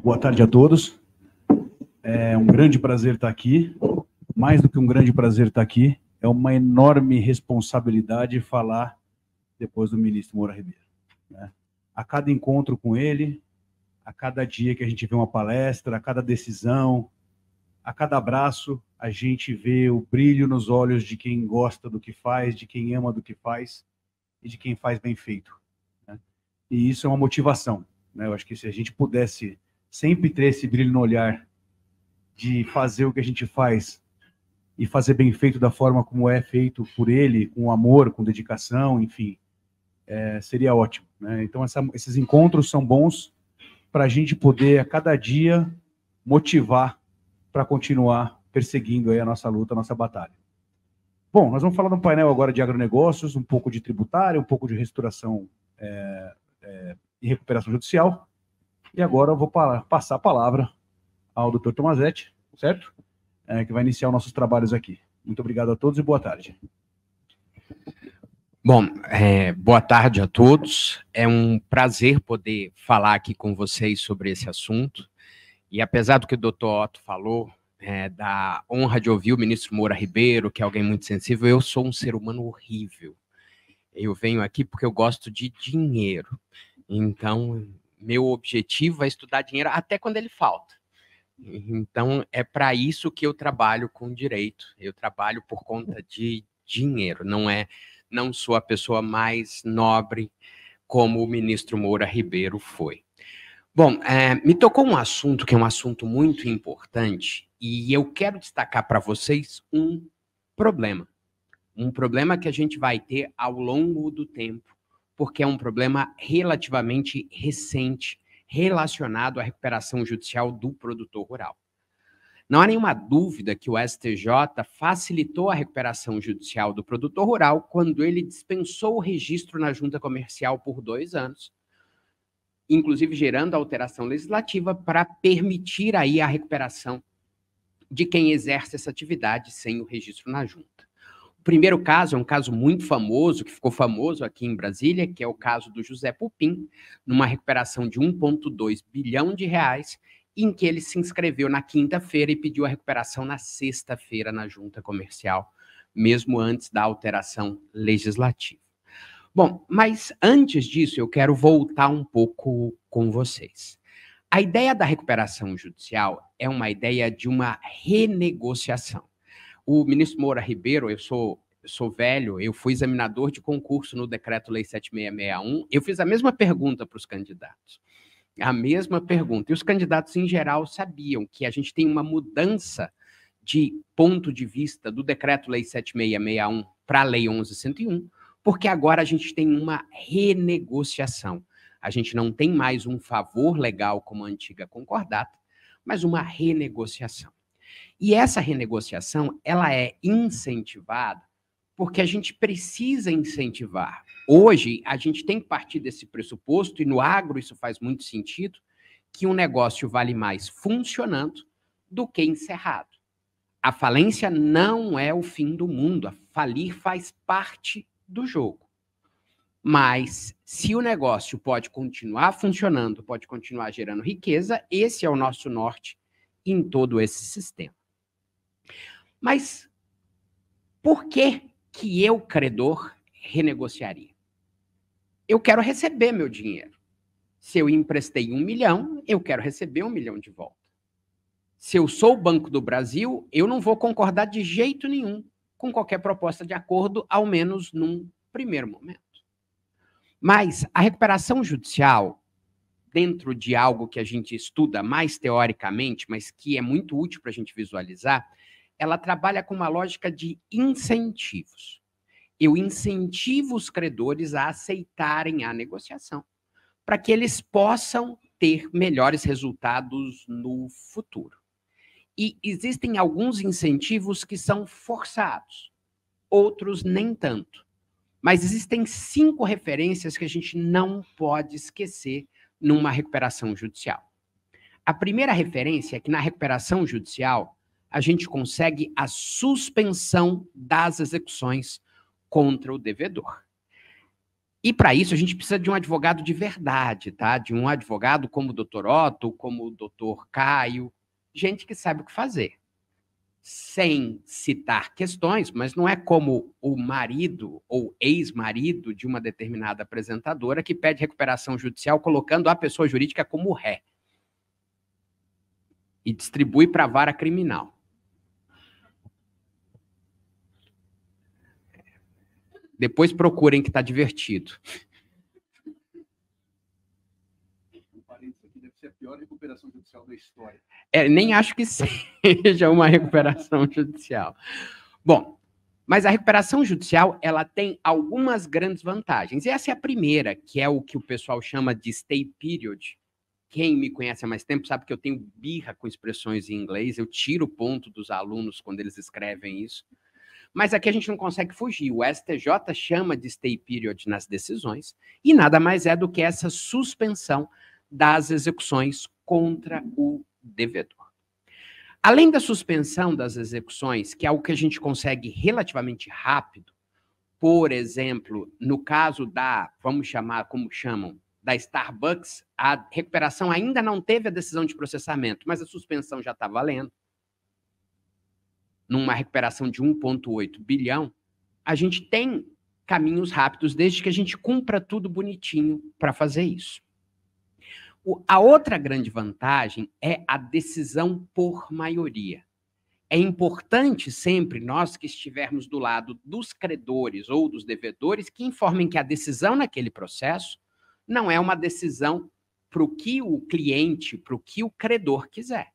Boa tarde a todos. É um grande prazer estar aqui. Mais do que um grande prazer estar aqui, é uma enorme responsabilidade falar depois do ministro Moura Ribeiro, né? A cada encontro com ele, a cada dia que a gente vê uma palestra, a cada decisão, a cada abraço, a gente vê o brilho nos olhos de quem gosta do que faz, de quem ama do que faz e de quem faz bem feito, né? E isso é uma motivação, né? Eu acho que se a gente pudesse sempre ter esse brilho no olhar de fazer o que a gente faz e fazer bem feito da forma como é feito por ele, com amor, com dedicação, enfim, seria ótimo, né? Então, esses encontros são bons para a gente poder, a cada dia, motivar para continuar perseguindo aí a nossa luta, a nossa batalha. Bom, nós vamos falar no painel agora de agronegócios, um pouco de tributário, um pouco de restauração e recuperação judicial. E agora eu vou passar a palavra ao doutor Tomazetti, certo? Que vai iniciar os nossos trabalhos aqui. Muito obrigado a todos e boa tarde. Bom, boa tarde a todos. É um prazer poder falar aqui com vocês sobre esse assunto. E apesar do que o doutor Otto falou, da honra de ouvir o ministro Moura Ribeiro, que é alguém muito sensível, eu sou um ser humano horrível. Eu venho aqui porque eu gosto de dinheiro. Então, meu objetivo é estudar dinheiro até quando ele falta. Então, é para isso que eu trabalho com direito. Eu trabalho por conta de dinheiro. Não sou a pessoa mais nobre como o ministro Moura Ribeiro foi. Bom, me tocou um assunto que é um assunto muito importante e eu quero destacar para vocês um problema que a gente vai ter ao longo do tempo, porque é um problema relativamente recente relacionado à recuperação judicial do produtor rural. Não há nenhuma dúvida que o STJ facilitou a recuperação judicial do produtor rural quando ele dispensou o registro na junta comercial por 2 anos, inclusive gerando alteração legislativa para permitir aí a recuperação de quem exerce essa atividade sem o registro na junta. O primeiro caso é um caso muito famoso, que ficou famoso aqui em Brasília, que é o caso do José Pupim, numa recuperação de 1,2 bilhão de reais, em que ele se inscreveu na quinta-feira e pediu a recuperação na sexta-feira na junta comercial, mesmo antes da alteração legislativa. Bom, mas antes disso, eu quero voltar um pouco com vocês. A ideia da recuperação judicial é uma ideia de uma renegociação. O ministro Moura Ribeiro, eu sou velho, eu fui examinador de concurso no Decreto-Lei 7661, eu fiz a mesma pergunta para os candidatos. A mesma pergunta. E os candidatos, em geral, sabiam que a gente tem uma mudança de ponto de vista do Decreto-Lei 7661 para a Lei 11.101, porque agora a gente tem uma renegociação. A gente não tem mais um favor legal como a antiga concordata, mas uma renegociação. E essa renegociação, ela é incentivada porque a gente precisa incentivar. Hoje, a gente tem que partir desse pressuposto, e no agro isso faz muito sentido, que um negócio vale mais funcionando do que encerrado. A falência não é o fim do mundo, a falir faz parte do jogo. Mas se o negócio pode continuar funcionando, pode continuar gerando riqueza, esse é o nosso norte em todo esse sistema. Mas por que eu, credor, renegociaria? Eu quero receber meu dinheiro. Se eu emprestei 1 milhão, eu quero receber 1 milhão de volta. Se eu sou o Banco do Brasil, eu não vou concordar de jeito nenhum com qualquer proposta de acordo, ao menos num primeiro momento. Mas a recuperação judicial, dentro de algo que a gente estuda mais teoricamente, mas que é muito útil para a gente visualizar, ela trabalha com uma lógica de incentivos. Eu incentivo os credores a aceitarem a negociação, para que eles possam ter melhores resultados no futuro. E existem alguns incentivos que são forçados, outros nem tanto. Mas existem 5 referências que a gente não pode esquecer numa recuperação judicial. A primeira referência é que na recuperação judicial a gente consegue a suspensão das execuções contra o devedor. E para isso a gente precisa de um advogado de verdade, tá? De um advogado como o Dr. Otto, como o Dr. Caio, gente que sabe o que fazer. Sem citar questões, mas não é como o marido ou ex-marido de uma determinada apresentadora que pede recuperação judicial colocando a pessoa jurídica como ré e distribui para a vara criminal. Depois procurem que está divertido. Isso aqui deve ser a pior recuperação judicial da história. Nem acho que seja uma recuperação judicial. Bom, mas a recuperação judicial, ela tem algumas grandes vantagens. E essa é a primeira, que é o que o pessoal chama de stay period. Quem me conhece há mais tempo sabe que eu tenho birra com expressões em inglês, eu tiro o ponto dos alunos quando eles escrevem isso. Mas aqui a gente não consegue fugir. O STJ chama de stay period nas decisões e nada mais é do que essa suspensão das execuções contra o devedor. Além da suspensão das execuções, que é algo que a gente consegue relativamente rápido, por exemplo, no caso da, vamos chamar, como chamam, da Starbucks, a recuperação ainda não teve a decisão de processamento, mas a suspensão já está valendo. Numa recuperação de 1,8 bilhão, a gente tem caminhos rápidos, desde que a gente cumpra tudo bonitinho para fazer isso. A outra grande vantagem é a decisão por maioria. É importante sempre, nós que estivermos do lado dos credores ou dos devedores, que informem que a decisão naquele processo não é uma decisão para o que o cliente, para o que o credor quiser.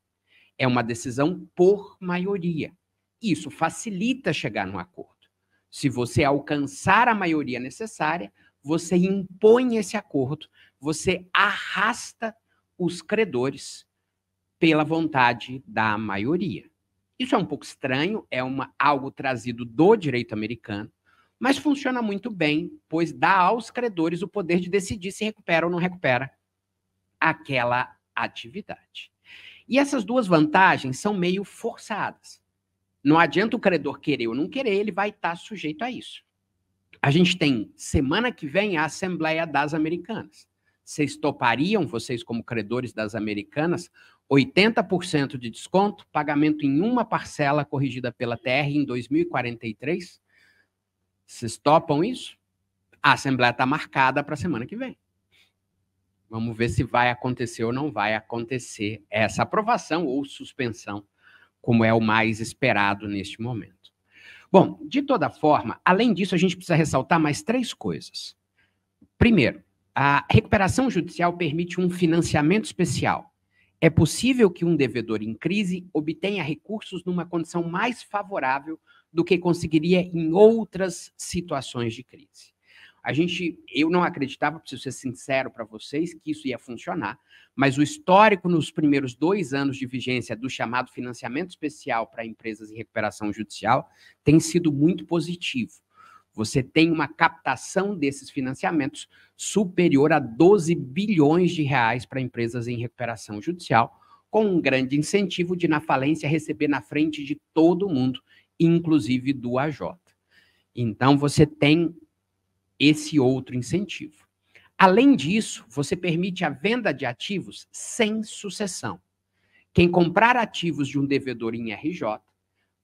É uma decisão por maioria. Isso facilita chegar num acordo. Se você alcançar a maioria necessária, você impõe esse acordo, você arrasta os credores pela vontade da maioria. Isso é um pouco estranho, é algo trazido do direito americano, mas funciona muito bem, pois dá aos credores o poder de decidir se recupera ou não recupera aquela atividade. E essas duas vantagens são meio forçadas. Não adianta o credor querer ou não querer, ele vai estar sujeito a isso. A gente tem, semana que vem, a Assembleia das Americanas. Vocês topariam, vocês como credores das Americanas, 80% de desconto, pagamento em uma parcela corrigida pela TR em 2043? Vocês topam isso? A Assembleia está marcada para a semana que vem. Vamos ver se vai acontecer ou não vai acontecer essa aprovação ou suspensão, como é o mais esperado neste momento. Bom, de toda forma, além disso, a gente precisa ressaltar mais 3 coisas. Primeiro, a recuperação judicial permite um financiamento especial. É possível que um devedor em crise obtenha recursos numa condição mais favorável do que conseguiria em outras situações de crise. Eu não acreditava, preciso ser sincero para vocês, que isso ia funcionar, mas o histórico nos primeiros 2 anos de vigência do chamado financiamento especial para empresas em recuperação judicial tem sido muito positivo. Você tem uma captação desses financiamentos superior a 12 bilhões de reais para empresas em recuperação judicial, com um grande incentivo de, na falência, receber na frente de todo mundo, inclusive do AJ. Então, você tem esse outro incentivo. Além disso, você permite a venda de ativos sem sucessão. Quem comprar ativos de um devedor em RJ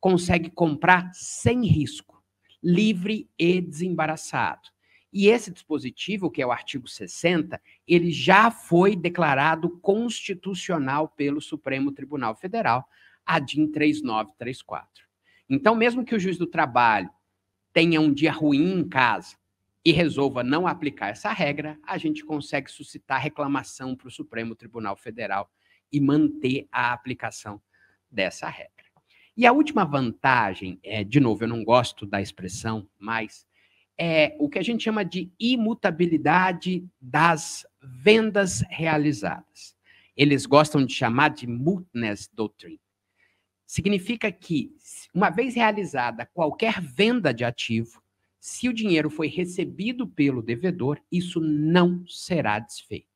consegue comprar sem risco, livre e desembaraçado. E esse dispositivo, que é o artigo 60, ele já foi declarado constitucional pelo Supremo Tribunal Federal, a DIN 3934. Então, mesmo que o juiz do trabalho tenha um dia ruim em casa e resolva não aplicar essa regra, a gente consegue suscitar reclamação para o Supremo Tribunal Federal e manter a aplicação dessa regra. E a última vantagem, de novo, eu não gosto da expressão, mas é o que a gente chama de imutabilidade das vendas realizadas. Eles gostam de chamar de mootness doctrine. Significa que, uma vez realizada qualquer venda de ativo, se o dinheiro foi recebido pelo devedor, isso não será desfeito.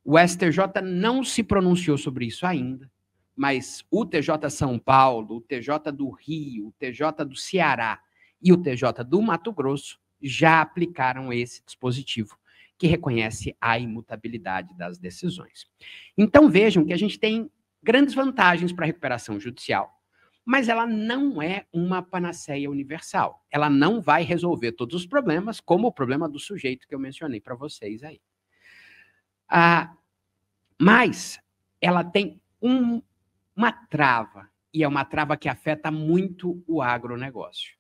O STJ não se pronunciou sobre isso ainda, mas o TJ São Paulo, o TJ do Rio, o TJ do Ceará e o TJ do Mato Grosso já aplicaram esse dispositivo que reconhece a imutabilidade das decisões. Então vejam que a gente tem grandes vantagens para a recuperação judicial, mas ela não é uma panaceia universal. Ela não vai resolver todos os problemas, como o problema do sujeito que eu mencionei para vocês aí. Mas ela tem uma trava, e é uma trava que afeta muito o agronegócio.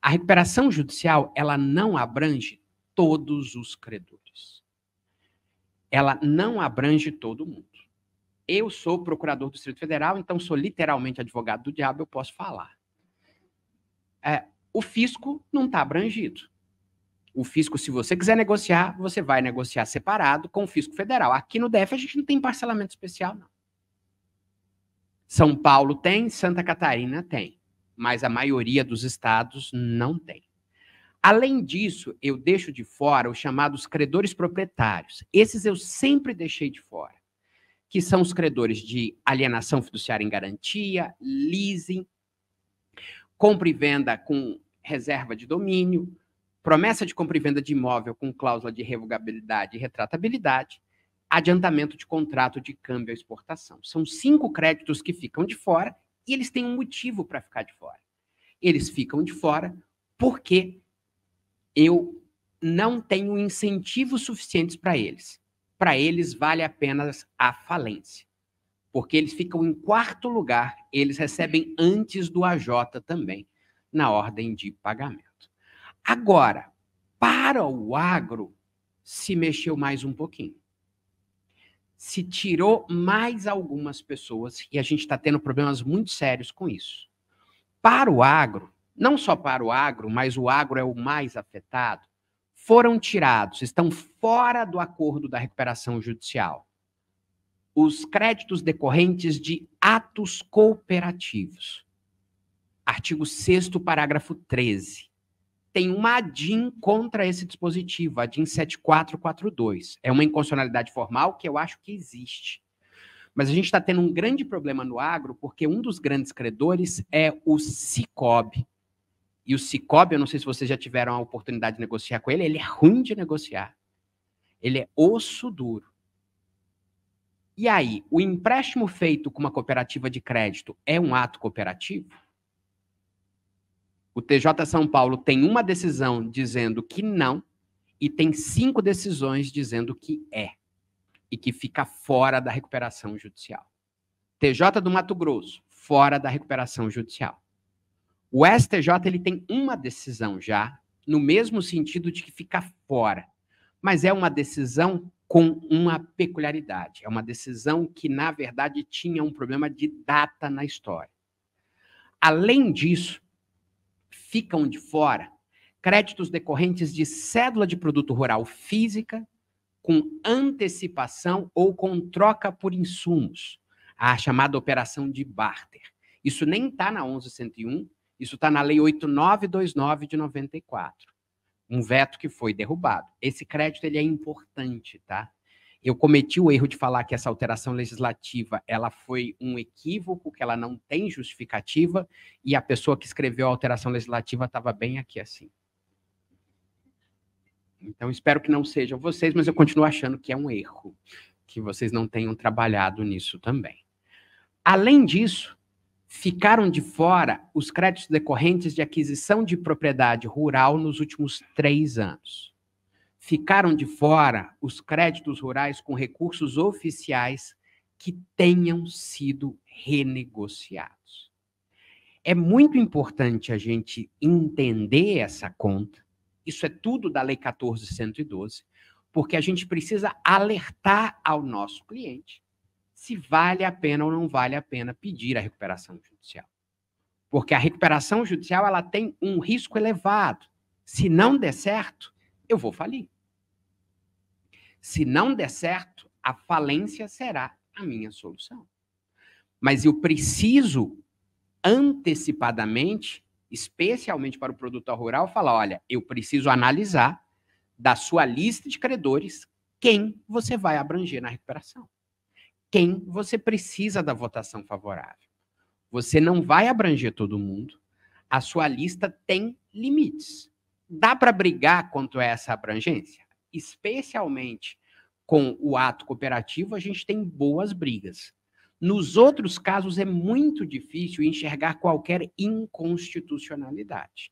A recuperação judicial, ela não abrange todos os credores. Ela não abrange todo mundo. Eu sou procurador do Distrito Federal, então sou literalmente advogado do diabo, eu posso falar. O fisco não está abrangido. O fisco, se você quiser negociar, você vai negociar separado com o fisco federal. Aqui no DF a gente não tem parcelamento especial, não. São Paulo tem, Santa Catarina tem, mas a maioria dos estados não tem. Além disso, eu deixo de fora os chamados credores proprietários. Esses eu sempre deixei de fora, que são os credores de alienação fiduciária em garantia, leasing, compra e venda com reserva de domínio, promessa de compra e venda de imóvel com cláusula de revogabilidade e retratabilidade, adiantamento de contrato de câmbio à exportação. São 5 créditos que ficam de fora e eles têm um motivo para ficar de fora. Eles ficam de fora porque eu não tenho incentivos suficientes para eles. Para eles vale apenas a falência, porque eles ficam em 4º lugar, eles recebem antes do AJ também, na ordem de pagamento. Agora, para o agro, se mexeu mais um pouquinho. Se tirou mais algumas pessoas, e a gente está tendo problemas muito sérios com isso. Para o agro, não só para o agro, mas o agro é o mais afetado, foram tirados, estão fora do acordo da recuperação judicial, os créditos decorrentes de atos cooperativos. Artigo 6º, parágrafo 13. Tem uma ADIM contra esse dispositivo, a ADIM 7442. É uma inconstitucionalidade formal que eu acho que existe. Mas a gente está tendo um grande problema no agro, porque um dos grandes credores é o Cicobi. E o Cicobi, eu não sei se vocês já tiveram a oportunidade de negociar com ele, ele é ruim de negociar. Ele é osso duro. E aí, o empréstimo feito com uma cooperativa de crédito é um ato cooperativo? O TJ São Paulo tem uma decisão dizendo que não e tem 5 decisões dizendo que é e que fica fora da recuperação judicial. TJ do Mato Grosso, fora da recuperação judicial. O STJ ele tem uma decisão já, no mesmo sentido de que fica fora, mas é uma decisão com uma peculiaridade. É uma decisão que, na verdade, tinha um problema de data na história. Além disso, ficam de fora créditos decorrentes de cédula de produto rural física com antecipação ou com troca por insumos, a chamada operação de barter. Isso nem está na 11.101, isso está na Lei 8.929 de 94. Um veto que foi derrubado. Esse crédito ele é importante, tá? Eu cometi o erro de falar que essa alteração legislativa ela foi um equívoco, que ela não tem justificativa, e a pessoa que escreveu a alteração legislativa estava bem aqui assim. Então, espero que não sejam vocês, mas eu continuo achando que é um erro, que vocês não tenham trabalhado nisso também. Além disso, ficaram de fora os créditos decorrentes de aquisição de propriedade rural nos últimos 3 anos. Ficaram de fora os créditos rurais com recursos oficiais que tenham sido renegociados. É muito importante a gente entender essa conta. Isso é tudo da Lei 14.112, porque a gente precisa alertar ao nosso cliente se vale a pena ou não vale a pena pedir a recuperação judicial. Porque a recuperação judicial ela tem um risco elevado. Se não der certo, eu vou falir. Se não der certo, a falência será a minha solução. Mas eu preciso, antecipadamente, especialmente para o produtor rural, falar, olha, eu preciso analisar da sua lista de credores quem você vai abranger na recuperação. Quem você precisa da votação favorável. Você não vai abranger todo mundo. A sua lista tem limites. dá para brigar contra essa abrangência? Especialmente com o ato cooperativo, a gente tem boas brigas. Nos outros casos, é muito difícil enxergar qualquer inconstitucionalidade.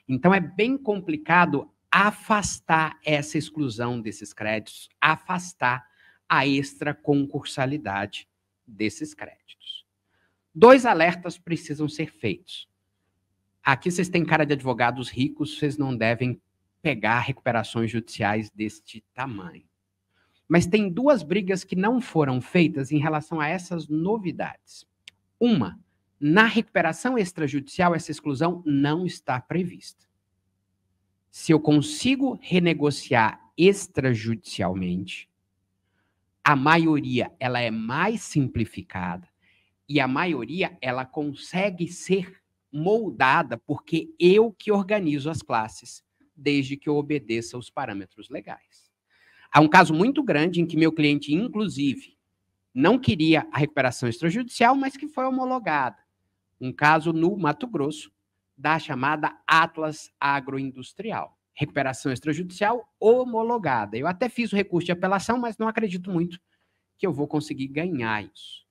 Então, é bem complicado afastar essa exclusão desses créditos, afastar a extraconcursalidade desses créditos. 2 alertas precisam ser feitos. Aqui vocês têm cara de advogados ricos, vocês não devem pegar recuperações judiciais deste tamanho. Mas tem 2 brigas que não foram feitas em relação a essas novidades. Uma, na recuperação extrajudicial, essa exclusão não está prevista. Se eu consigo renegociar extrajudicialmente, a maioria ela é mais simplificada e a maioria ela consegue ser moldada porque eu que organizo as classes, desde que eu obedeça os parâmetros legais. Há um caso muito grande em que meu cliente, inclusive, não queria a recuperação extrajudicial, mas que foi homologada. Um caso no Mato Grosso, da chamada Atlas Agroindustrial. Recuperação extrajudicial homologada. Eu até fiz o recurso de apelação, mas não acredito muito que eu vou conseguir ganhar isso.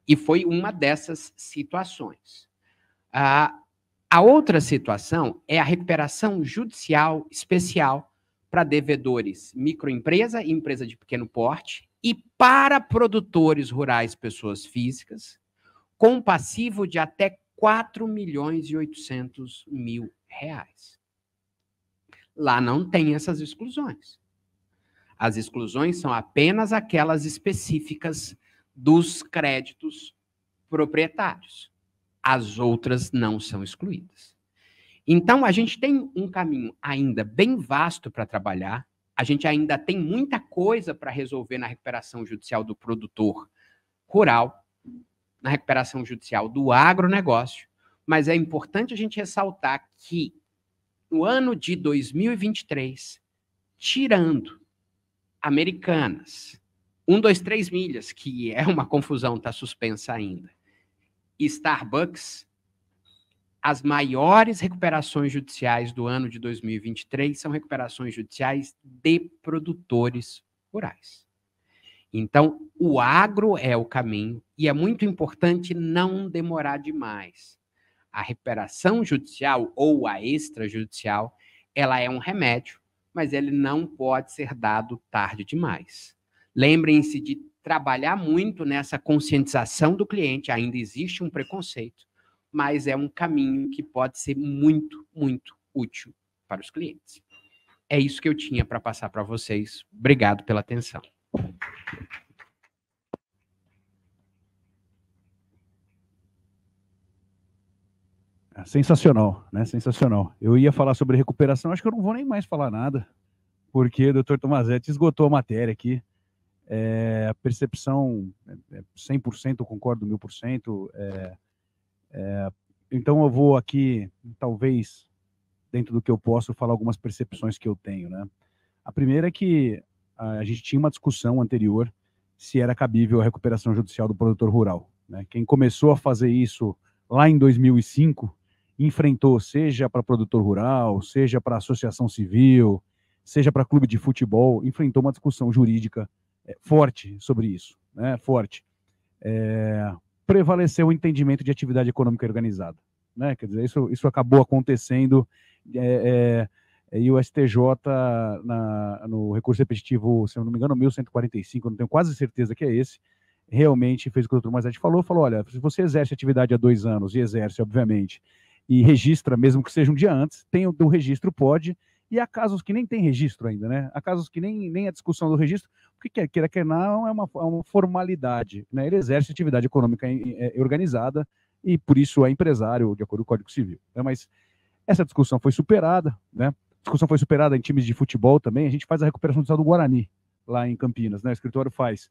E foi uma dessas situações. A outra situação é a recuperação judicial especial para devedores microempresa e empresa de pequeno porte e para produtores rurais, pessoas físicas, com passivo de até R$ 4.800.000. Lá não tem essas exclusões. As exclusões são apenas aquelas específicas dos créditos proprietários. As outras não são excluídas. Então, a gente tem um caminho ainda bem vasto para trabalhar, a gente ainda tem muita coisa para resolver na recuperação judicial do produtor rural, na recuperação judicial do agronegócio, mas é importante a gente ressaltar que no ano de 2023, tirando Americanas, 123 milhas, que é uma confusão, está suspensa ainda, Starbucks, as maiores recuperações judiciais do ano de 2023 são recuperações judiciais de produtores rurais. Então, o agro é o caminho e é muito importante não demorar demais. A recuperação judicial ou a extrajudicial, ela é um remédio, mas ele não pode ser dado tarde demais. Lembrem-se de trabalhar muito nessa conscientização do cliente, ainda existe um preconceito, mas é um caminho que pode ser muito, muito útil para os clientes. É isso que eu tinha para passar para vocês. Obrigado pela atenção. Sensacional, né? Sensacional. Eu ia falar sobre recuperação, acho que eu não vou nem mais falar nada, porque o doutor Tomazetti esgotou a matéria aqui. A percepção, 100%, eu concordo 1000%. Então eu vou aqui, talvez, dentro do que eu posso, falar algumas percepções que eu tenho, né? A primeira é que a gente tinha uma discussão anterior se era cabível a recuperação judicial do produtor rural, né? Quem começou a fazer isso lá em 2005, enfrentou, seja para produtor rural, seja para associação civil, seja para clube de futebol, enfrentou uma discussão jurídica forte sobre isso, né? Forte. Prevaleceu o entendimento de atividade econômica organizada, né? Quer dizer, isso acabou acontecendo, e o STJ, no recurso repetitivo, se eu não me engano, 1145, eu não tenho quase certeza que é esse, realmente fez o que o doutor Mazetti falou, olha, se você exerce atividade há 2 anos, e exerce, obviamente, e registra, mesmo que seja um dia antes, tem o registro, pode, e há casos que nem tem registro ainda, né? Há casos que nem a discussão do registro, porque quer não, é uma formalidade, né? Ele exerce atividade econômica organizada, e por isso é empresário, de acordo com o Código Civil, né? Mas essa discussão foi superada, né? A discussão foi superada em times de futebol também, a gente faz a recuperação judicial do Guarani, lá em Campinas, né? O escritório faz.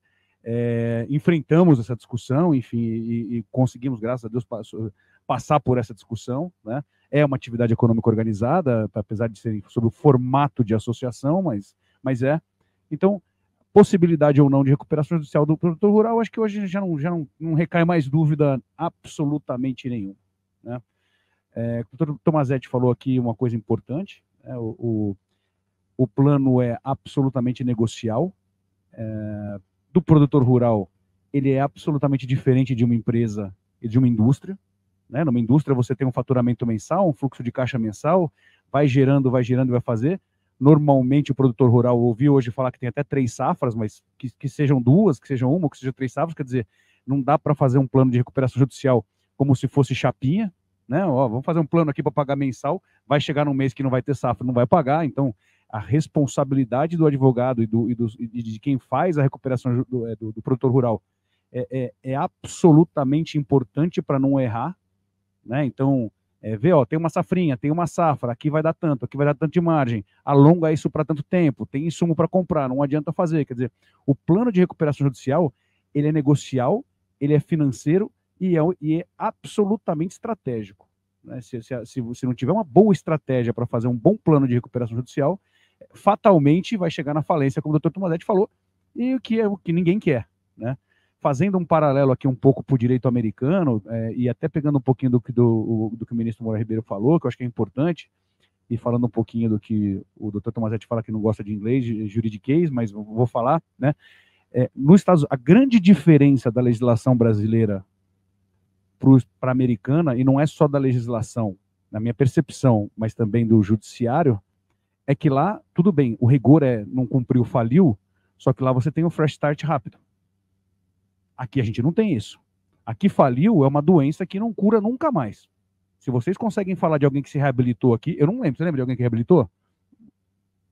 Enfrentamos essa discussão, enfim, e conseguimos, graças a Deus, passar por essa discussão, né? É uma atividade econômica organizada, apesar de ser sob o formato de associação, mas é. Então, possibilidade ou não de recuperação judicial do produtor rural, acho que hoje já não recai mais dúvida absolutamente nenhuma, né? O doutor Tomazetti falou aqui uma coisa importante, o plano é absolutamente negocial, do produtor rural, ele é absolutamente diferente de uma empresa e de uma indústria, né? Numa indústria você tem um faturamento mensal, um fluxo de caixa mensal, vai gerando e vai fazer. Normalmente o produtor rural, ouvi hoje falar que tem até 3 safras, mas que sejam 2, que sejam 1, que sejam 3 safras, quer dizer, não dá para fazer um plano de recuperação judicial como se fosse chapinha, né? Vamos fazer um plano aqui para pagar mensal, vai chegar num mês que não vai ter safra, não vai pagar, então a responsabilidade do advogado e de quem faz a recuperação do produtor rural é absolutamente importante para não errar, né? Então, tem uma safrinha, tem uma safra, aqui vai dar tanto de margem, alonga isso para tanto tempo, tem insumo para comprar, não adianta fazer. Quer dizer, o plano de recuperação judicial, ele é negocial, ele é financeiro e é absolutamente estratégico, né? Se não tiver uma boa estratégia para fazer um bom plano de recuperação judicial, fatalmente vai chegar na falência, como o doutor Tomazetti falou, e o que ninguém quer, né? Fazendo um paralelo aqui um pouco para o direito americano, e até pegando um pouquinho do que o ministro Moura Ribeiro falou, que eu acho que é importante, e falando um pouquinho do que o doutor Tomazetti fala que não gosta de inglês, de juridiquês, mas vou falar, né? Nos Estados Unidos, a grande diferença da legislação brasileira para a americana, e não é só da legislação, na minha percepção, mas também do judiciário, é que lá, tudo bem, o rigor não cumpriu, faliu, só que lá você tem um fresh start rápido. Aqui a gente não tem isso. Aqui faliu é uma doença que não cura nunca mais. Se vocês conseguem falar de alguém que se reabilitou aqui, eu não lembro, você lembra de alguém que reabilitou?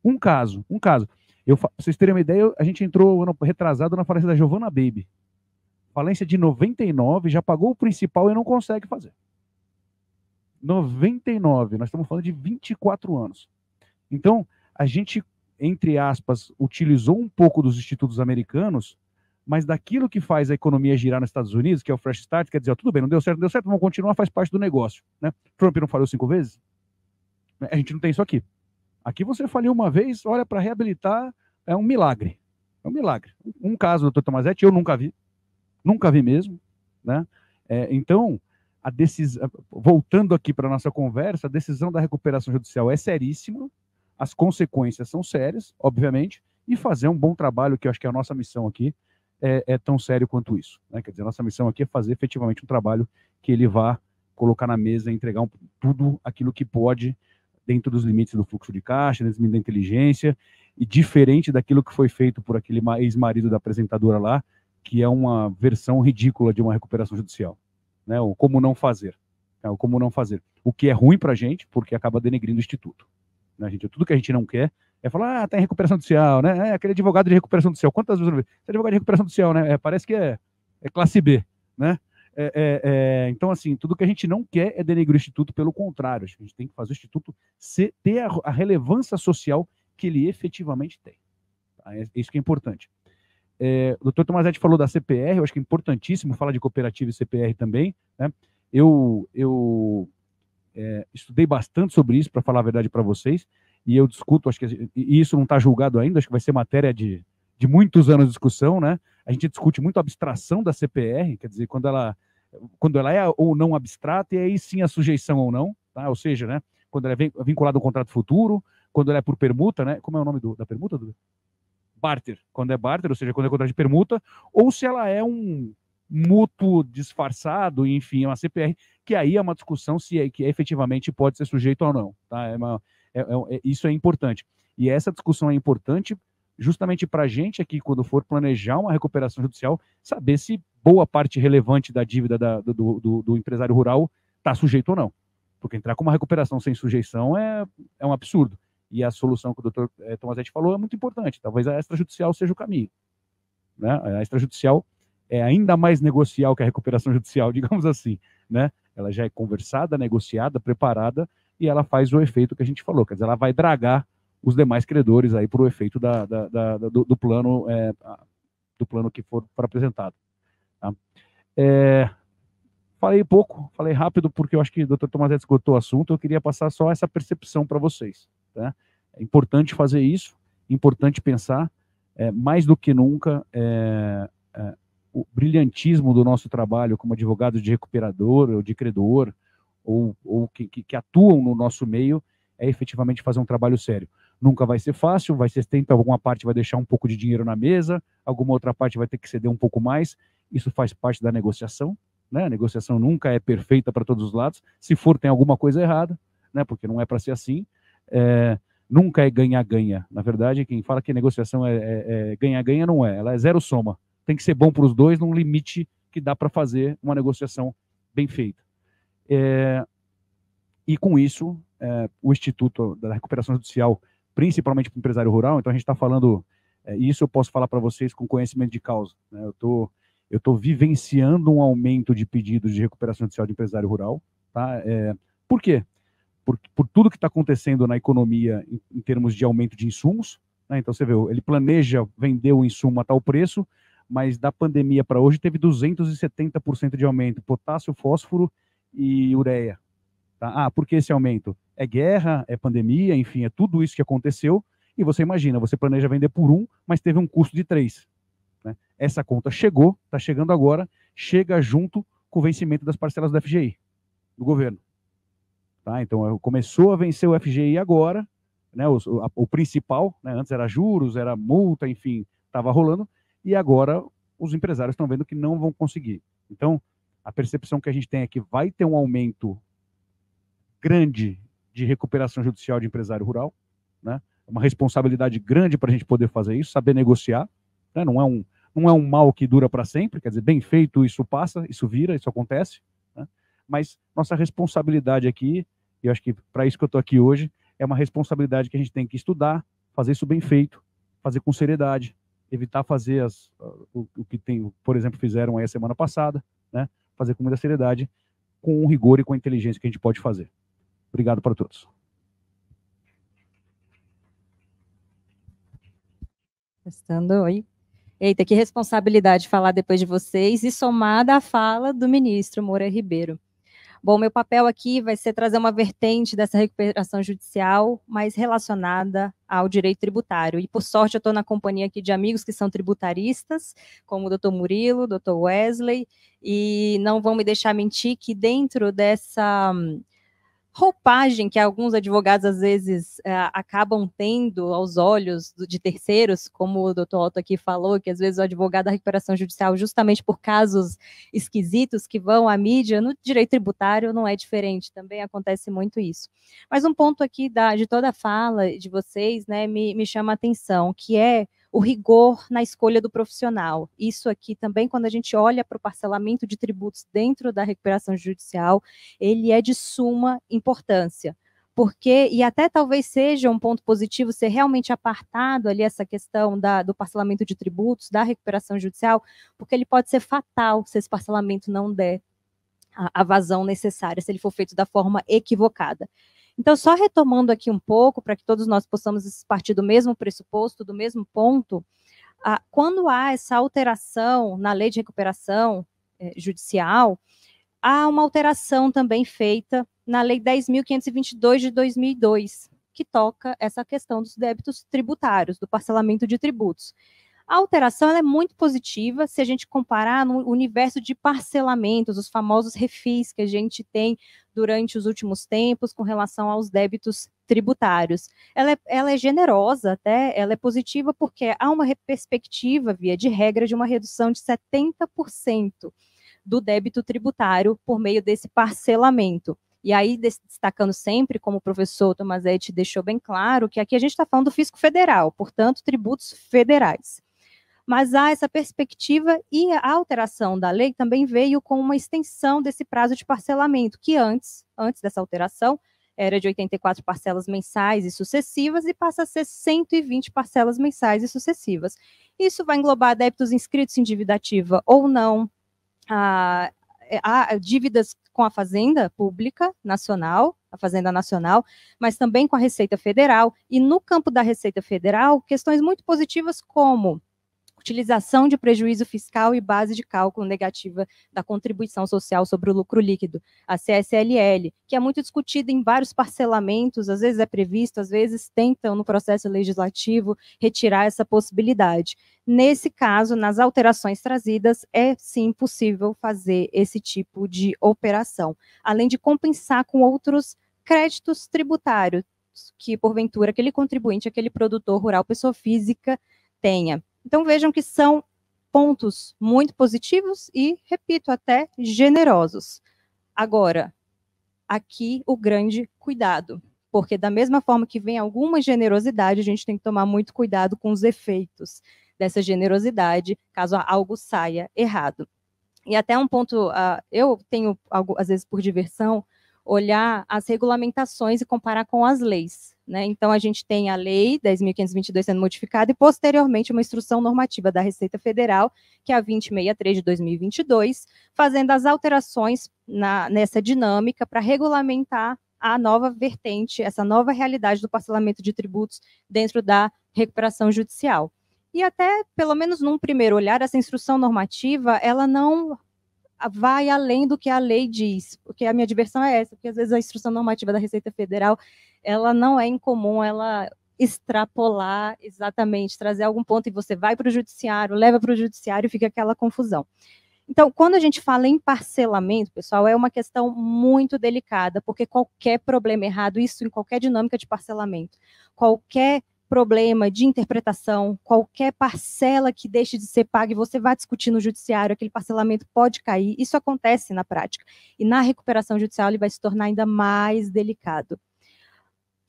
Um caso. Pra vocês terem uma ideia, a gente entrou ano retrasado na falência da Giovanna Baby. Falência de 99, já pagou o principal e não consegue fazer. 99, nós estamos falando de 24 anos. Então, a gente, entre aspas, utilizou um pouco dos institutos americanos, mas daquilo que faz a economia girar nos Estados Unidos, que é o fresh start, quer dizer, tudo bem, não deu certo, vamos continuar, faz parte do negócio, né? Trump não falhou 5 vezes? A gente não tem isso aqui. Aqui você falhou uma vez, olha, para reabilitar é um milagre. É um milagre. Um caso do Dr. Tomazetti eu nunca vi mesmo, né? Então, voltando aqui para a nossa conversa, a decisão da recuperação judicial é seríssima, as consequências são sérias, obviamente, e fazer um bom trabalho, que eu acho que é a nossa missão aqui, é tão sério quanto isso, né? Quer dizer, a nossa missão aqui é fazer efetivamente um trabalho que ele vá colocar na mesa, entregar tudo aquilo que pode, dentro dos limites do fluxo de caixa, dentro dos limites da inteligência, e diferente daquilo que foi feito por aquele ex-marido da apresentadora lá, que é uma versão ridícula de uma recuperação judicial, né? O como não fazer. O como não fazer. O que é ruim para a gente, porque acaba denegrindo o Instituto. Né, gente? Tudo que a gente não quer é falar, tem recuperação judicial, né? Aquele advogado de recuperação judicial. Quantas vezes eu vi? Você é advogado de recuperação judicial, né? Parece que é classe B, né? Então, assim, tudo que a gente não quer é denegrir o Instituto, pelo contrário, a gente tem que fazer o Instituto ter a relevância social que ele efetivamente tem. Tá? É isso que é importante. O doutor Tomazetti falou da CPR, eu acho que é importantíssimo falar de cooperativa e CPR também, né? Eu estudei bastante sobre isso, para falar a verdade para vocês, e eu discuto, acho que isso não está julgado ainda, acho que vai ser matéria de muitos anos de discussão, né? A gente discute muito a abstração da CPR, quer dizer, quando ela é ou não abstrata, e aí sim a sujeição ou não, tá? Ou seja, né, quando ela é vinculada a um contrato futuro, quando ela é por permuta, né? Como é o nome da permuta? Barter. Quando é barter, ou seja, quando é contrato de permuta, ou se ela é um mútuo disfarçado, enfim, é uma CPR, que aí é uma discussão que efetivamente pode ser sujeito ou não, tá? Isso é importante. E essa discussão é importante justamente para a gente aqui, quando for planejar uma recuperação judicial, saber se boa parte relevante da dívida do empresário rural está sujeito ou não. Porque entrar com uma recuperação sem sujeição é um absurdo. E a solução que o doutor Tomazetti falou é muito importante. Talvez a extrajudicial seja o caminho, né? A extrajudicial é ainda mais negocial que a recuperação judicial, digamos assim, né? Ela já é conversada, negociada, preparada, e ela faz o efeito que a gente falou, quer dizer, ela vai dragar os demais credores aí para o efeito do plano que for apresentado. Tá? Falei pouco, falei rápido, porque eu acho que o Dr. Tomazetti esgotou o assunto, eu queria passar só essa percepção para vocês. Tá? É importante fazer isso, importante pensar, mais do que nunca, o brilhantismo do nosso trabalho como advogado de recuperador ou de credor, ou que atuam no nosso meio, é efetivamente fazer um trabalho sério. Nunca vai ser fácil, vai ser tempo, alguma parte vai deixar um pouco de dinheiro na mesa, alguma outra parte vai ter que ceder um pouco mais, isso faz parte da negociação, né? A negociação nunca é perfeita para todos os lados, se for tem alguma coisa errada, né? Porque não é para ser assim, nunca é ganha-ganha, na verdade quem fala que negociação é ganha-ganha não é, ela é zero soma, tem que ser bom para os dois num limite que dá para fazer uma negociação bem feita. E com isso, o Instituto da Recuperação Judicial, principalmente para o empresário rural, então a gente está falando, isso eu posso falar para vocês com conhecimento de causa, né? Eu estou vivenciando um aumento de pedidos de recuperação judicial de empresário rural, tá? Por quê? Por tudo que está acontecendo na economia em termos de aumento de insumos, né? Então você vê, ele planeja vender o insumo a tal preço, mas da pandemia para hoje teve 270% de aumento, potássio, fósforo e ureia. Tá? Por que esse aumento? É guerra, é pandemia, enfim, é tudo isso que aconteceu, e você imagina, você planeja vender por 1, mas teve um custo de 3. Né? Essa conta chegou, está chegando agora, chega junto com o vencimento das parcelas do FGI, do governo. Tá? Então, começou a vencer o FGI agora, né, o principal, né, antes era juros, era multa, enfim, estava rolando, e agora os empresários estão vendo que não vão conseguir. Então, a percepção que a gente tem é que vai ter um aumento grande de recuperação judicial de empresário rural, né? Uma responsabilidade grande para a gente poder fazer isso, saber negociar, né? Não é um mal que dura para sempre, quer dizer, bem feito, isso passa, isso vira, isso acontece, né? Mas nossa responsabilidade aqui, e eu acho que para isso que eu estou aqui hoje, é uma responsabilidade que a gente tem que estudar, fazer isso bem feito, fazer com seriedade, evitar fazer o que tem, por exemplo, fizeram aí a semana passada, né? Fazer com muita seriedade, com o rigor e com a inteligência que a gente pode fazer. Obrigado para todos. Testando, oi. Eita, que responsabilidade falar depois de vocês e somada à fala do ministro Moura Ribeiro. Bom, meu papel aqui vai ser trazer uma vertente dessa recuperação judicial mais relacionada ao direito tributário. E, por sorte, eu estou na companhia aqui de amigos que são tributaristas, como o doutor Murilo, o doutor Wesley, e não vão me deixar mentir que dentro dessa roupagem que alguns advogados, às vezes, acabam tendo aos olhos de terceiros, como o doutor Otto aqui falou, que às vezes o advogado da recuperação judicial, justamente por casos esquisitos que vão à mídia, no direito tributário não é diferente, também acontece muito isso. Mas um ponto aqui de toda a fala de vocês, né, me chama a atenção, que é o rigor na escolha do profissional. Isso aqui também, quando a gente olha para o parcelamento de tributos dentro da recuperação judicial, ele é de suma importância. Porque, e até talvez seja um ponto positivo ser realmente apartado ali essa questão do parcelamento de tributos, da recuperação judicial, porque ele pode ser fatal se esse parcelamento não der a vazão necessária, se ele for feito da forma equivocada. Então, só retomando aqui um pouco, para que todos nós possamos partir do mesmo pressuposto, do mesmo ponto, quando há essa alteração na lei de recuperação judicial, há uma alteração também feita na lei 10.522 de 2002, que toca essa questão dos débitos tributários, do parcelamento de tributos. A alteração é muito positiva se a gente comparar no universo de parcelamentos, os famosos refis que a gente tem durante os últimos tempos com relação aos débitos tributários. Ela é generosa até, ela é positiva porque há uma perspectiva, via de regra, de uma redução de 70% do débito tributário por meio desse parcelamento. E aí, destacando sempre, como o professor Tomazetti deixou bem claro, que aqui a gente está falando do fisco federal, portanto, tributos federais. Mas há essa perspectiva e a alteração da lei também veio com uma extensão desse prazo de parcelamento, que antes dessa alteração, era de 84 parcelas mensais e sucessivas e passa a ser 120 parcelas mensais e sucessivas. Isso vai englobar débitos inscritos em dívida ativa ou não, dívidas com a Fazenda Pública Nacional, a Fazenda Nacional, mas também com a Receita Federal, e no campo da Receita Federal, questões muito positivas como utilização de prejuízo fiscal e base de cálculo negativa da contribuição social sobre o lucro líquido, a CSLL, que é muito discutida em vários parcelamentos, às vezes é previsto, às vezes tentam no processo legislativo retirar essa possibilidade. Nesse caso, nas alterações trazidas, é sim possível fazer esse tipo de operação, além de compensar com outros créditos tributários que, porventura, aquele contribuinte, aquele produtor rural, pessoa física, tenha. Então, vejam que são pontos muito positivos e, repito, até generosos. Agora, aqui o grande cuidado, porque da mesma forma que vem alguma generosidade, a gente tem que tomar muito cuidado com os efeitos dessa generosidade, caso algo saia errado. E até um ponto, eu tenho, às vezes por diversão, olhar as regulamentações e comparar com as leis, né? Então, a gente tem a Lei 10.522 sendo modificada e, posteriormente, uma instrução normativa da Receita Federal, que é a 2063 de 2022, fazendo as alterações nessa dinâmica para regulamentar a nova vertente, essa nova realidade do parcelamento de tributos dentro da recuperação judicial. E até, pelo menos num primeiro olhar, essa instrução normativa, ela não vai além do que a lei diz, porque a minha diversão é essa, porque às vezes a instrução normativa da Receita Federal, ela não é incomum, ela extrapolar exatamente, trazer algum ponto e você vai para o judiciário, leva para o judiciário e fica aquela confusão. Então, quando a gente fala em parcelamento, pessoal, é uma questão muito delicada, porque qualquer problema errado, isso em qualquer dinâmica de parcelamento, qualquer problema de interpretação, qualquer parcela que deixe de ser paga e você vai discutir no judiciário, aquele parcelamento pode cair, isso acontece na prática. E na recuperação judicial ele vai se tornar ainda mais delicado.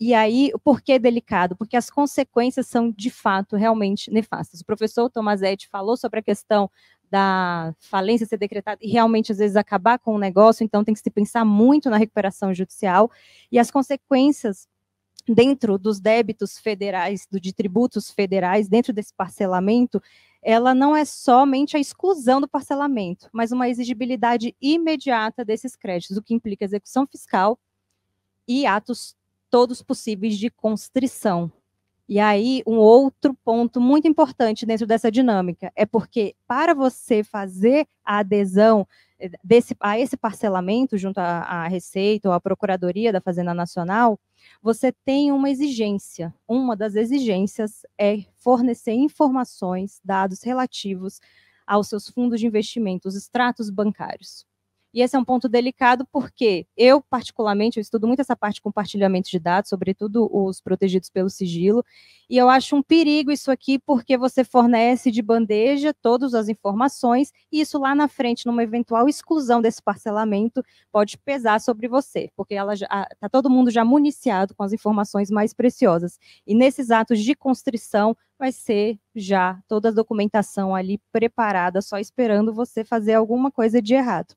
E aí, por que delicado? Porque as consequências são, de fato, realmente nefastas. O professor Tomazetti falou sobre a questão da falência ser decretada e realmente, às vezes, acabar com o negócio, então tem que se pensar muito na recuperação judicial e as consequências dentro dos débitos federais, de tributos federais, dentro desse parcelamento, ela não é somente a exclusão do parcelamento, mas uma exigibilidade imediata desses créditos, o que implica execução fiscal e atos todos possíveis de constrição. E aí, um outro ponto muito importante dentro dessa dinâmica é porque, para você fazer a adesão a esse parcelamento junto à Receita ou à Procuradoria da Fazenda Nacional, você tem uma exigência. Uma das exigências é fornecer informações, dados relativos aos seus fundos de investimento, os extratos bancários. E esse é um ponto delicado porque eu, particularmente, eu estudo muito essa parte de compartilhamento de dados, sobretudo os protegidos pelo sigilo, e eu acho um perigo isso aqui porque você fornece de bandeja todas as informações e isso lá na frente, numa eventual exclusão desse parcelamento, pode pesar sobre você, porque está todo mundo já municiado com as informações mais preciosas. E nesses atos de constrição, vai ser já toda a documentação ali preparada, só esperando você fazer alguma coisa de errado.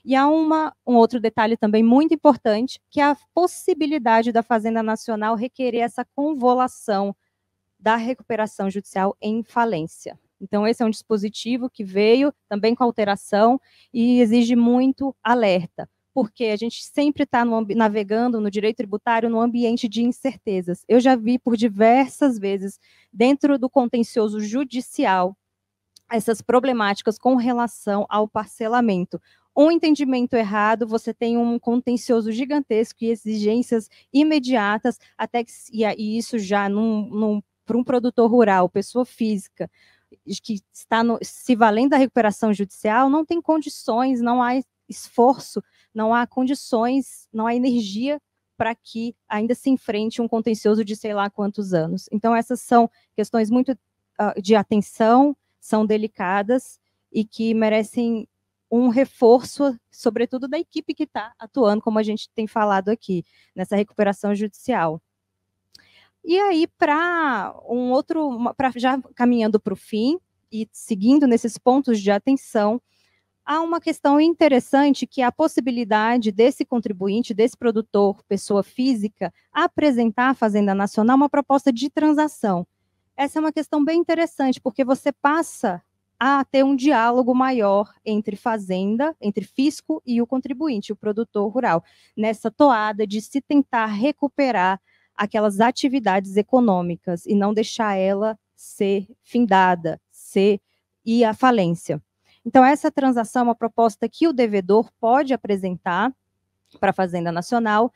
E há um outro detalhe também muito importante, que é a possibilidade da Fazenda Nacional requerer essa convolução da recuperação judicial em falência. Então, esse é um dispositivo que veio também com alteração e exige muito alerta, porque a gente sempre está navegando no direito tributário num ambiente de incertezas. Eu já vi por diversas vezes, dentro do contencioso judicial, essas problemáticas com relação ao parcelamento. Um entendimento errado, você tem um contencioso gigantesco e exigências imediatas, até que, e isso já para um produtor rural, pessoa física, que está se valendo da recuperação judicial, não tem condições, não há esforço, não há condições, não há energia para que ainda se enfrente um contencioso de sei lá quantos anos. Então, essas são questões muito de atenção, são delicadas e que merecem um reforço, sobretudo da equipe que está atuando, como a gente tem falado aqui, nessa recuperação judicial. E aí, para já caminhando para o fim, e seguindo nesses pontos de atenção, há uma questão interessante, que é a possibilidade desse contribuinte, desse produtor, pessoa física, apresentar à Fazenda Nacional uma proposta de transação. Essa é uma questão bem interessante, porque você passa a ter um diálogo maior entre fazenda, entre fisco e o contribuinte, o produtor rural, nessa toada de se tentar recuperar aquelas atividades econômicas e não deixar ela ser findada, você ir à falência. Então, essa transação é uma proposta que o devedor pode apresentar para a Fazenda Nacional,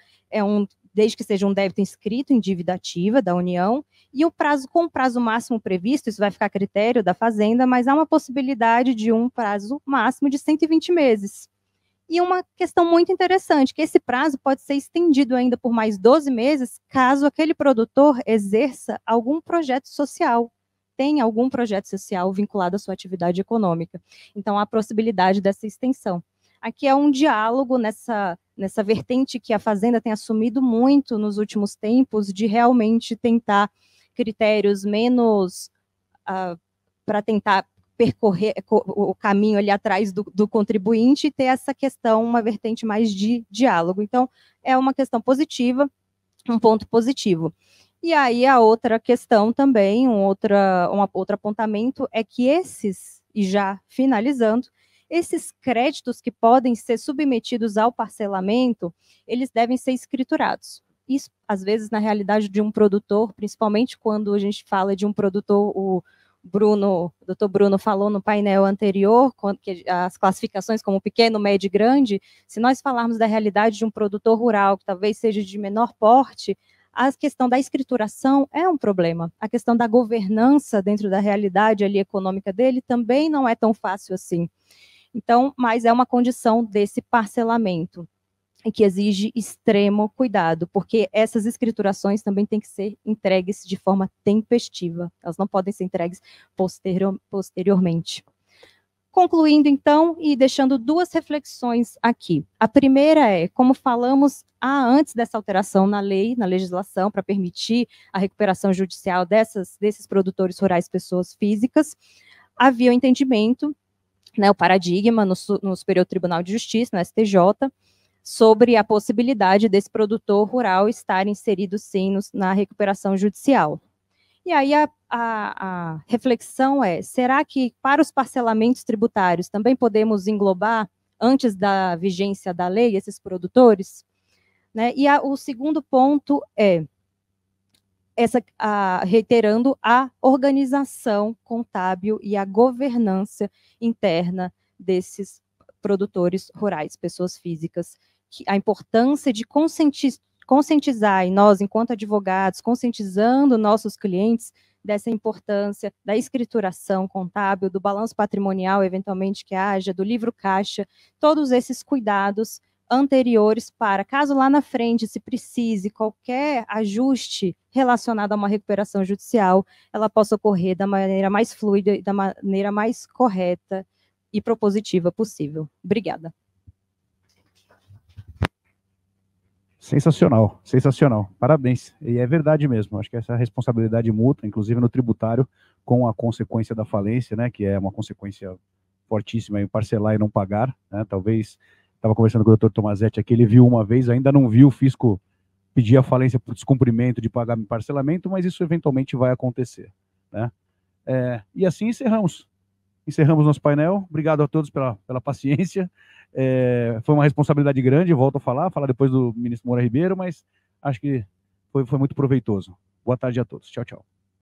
desde que seja um débito inscrito em dívida ativa da União, e com o prazo máximo previsto, isso vai ficar a critério da Fazenda, mas há uma possibilidade de um prazo máximo de 120 meses. E uma questão muito interessante, que esse prazo pode ser estendido ainda por mais 12 meses, caso aquele produtor exerça algum projeto social, tenha algum projeto social vinculado à sua atividade econômica. Então, há a possibilidade dessa extensão. Aqui é um diálogo nessa vertente que a Fazenda tem assumido muito nos últimos tempos, de realmente tentar critérios menos para tentar percorrer o caminho ali atrás do contribuinte e ter essa questão, uma vertente mais de diálogo. Então, é uma questão positiva, um ponto positivo. E aí, a outra questão também, um outro apontamento, é que e já finalizando, esses créditos que podem ser submetidos ao parcelamento, eles devem ser escriturados. Isso, às vezes, na realidade de um produtor, principalmente quando a gente fala de um produtor, o doutor Bruno falou no painel anterior, que as classificações como pequeno, médio e grande, se nós falarmos da realidade de um produtor rural, que talvez seja de menor porte, a questão da escrituração é um problema. A questão da governança dentro da realidade ali econômica dele também não é tão fácil assim. Então, mas é uma condição desse parcelamento, que exige extremo cuidado, porque essas escriturações também têm que ser entregues de forma tempestiva, elas não podem ser entregues posteriormente. Concluindo, então, e deixando duas reflexões aqui. A primeira é, como falamos antes dessa alteração na lei, na legislação, para permitir a recuperação judicial desses produtores rurais, pessoas físicas, havia o entendimento, né, o paradigma no Superior Tribunal de Justiça, no STJ, sobre a possibilidade desse produtor rural estar inserido, sim, na recuperação judicial. E aí a reflexão é, será que para os parcelamentos tributários também podemos englobar, antes da vigência da lei, esses produtores? Né? E o segundo ponto é, reiterando a organização contábil e a governança interna desses produtores rurais, pessoas físicas, a importância de conscientizar, e nós, enquanto advogados, conscientizando nossos clientes dessa importância da escrituração contábil, do balanço patrimonial, eventualmente que haja, do livro caixa, todos esses cuidados anteriores para, caso lá na frente se precise qualquer ajuste relacionado a uma recuperação judicial, ela possa ocorrer da maneira mais fluida e da maneira mais correta e propositiva possível. Obrigada. Sensacional, sensacional. Parabéns. E é verdade mesmo. Acho que essa responsabilidade mútua, inclusive no tributário, com a consequência da falência, né, que é uma consequência fortíssima em parcelar e não pagar, né, talvez, estava conversando com o doutor Tomazetti aqui, ele viu uma vez, ainda não viu o fisco pedir a falência por descumprimento de pagar em parcelamento, mas isso eventualmente vai acontecer, né. E assim encerramos nosso painel. Obrigado a todos pela paciência. Foi uma responsabilidade grande, volto a falar depois do ministro Moura Ribeiro, mas acho que foi muito proveitoso. Boa tarde a todos. Tchau, tchau.